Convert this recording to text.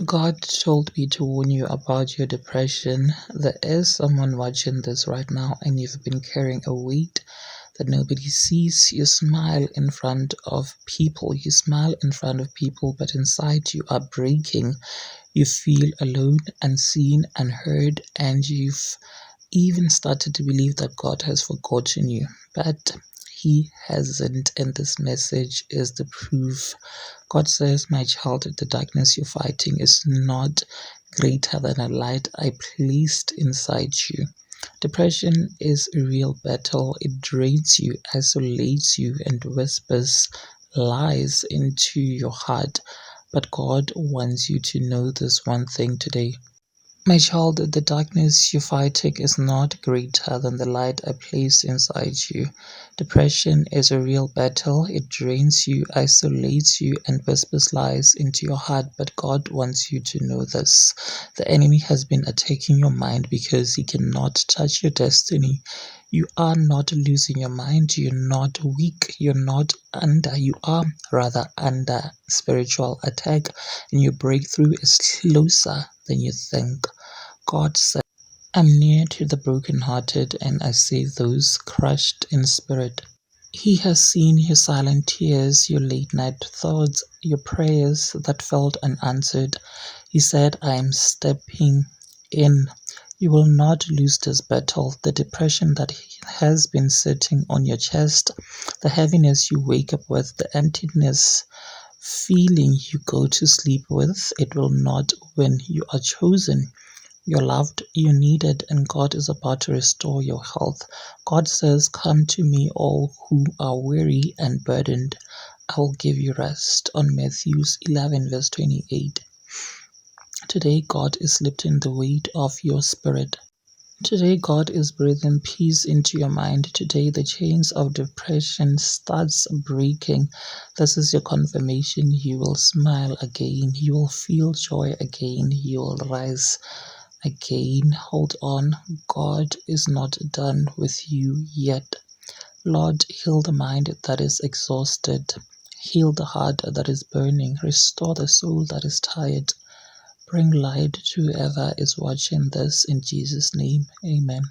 God told me to warn you about your depression. There is someone watching this right now, and you've been carrying a weight that nobody sees. You smile in front of people, but inside you are breaking. You feel alone, unseen, unheard, and you've even started to believe that God has forgotten you. But He hasn't, and this message is the proof. God says, my child, the darkness you're fighting is not greater than a light I placed inside you. Depression is a real battle. It drains you, isolates you, and whispers lies into your heart. But God wants you to know this one thing today. My child, the darkness you're fighting is not greater than the light I placed inside you. Depression is a real battle. It drains you, isolates you, and whispers lies into your heart. But God wants you to know this. The enemy has been attacking your mind because he cannot touch your destiny. You are not losing your mind. You're not weak. You are rather under spiritual attack, and your breakthrough is closer than you think. God said, I'm near to the brokenhearted, and I save those crushed in spirit. He has seen your silent tears, your late night thoughts, your prayers that felt unanswered. He said, I am stepping in. You will not lose this battle. The depression that has been sitting on your chest, the heaviness you wake up with, the emptiness feeling you go to sleep with, it will not win. You are chosen. You're loved, you're needed, and God is about to restore your health. God says, come to me, all who are weary and burdened. I will give you rest. On Matthew 11, verse 28. Today, God is lifting the weight of your spirit. Today, God is breathing peace into your mind. Today, the chains of depression starts breaking. This is your confirmation. You will smile again. You will feel joy again. You will rise again. Hold on. God is not done with you yet. Lord, heal the mind that is exhausted. Heal the heart that is burning. Restore the soul that is tired. Bring light to whoever is watching this in Jesus' name. Amen.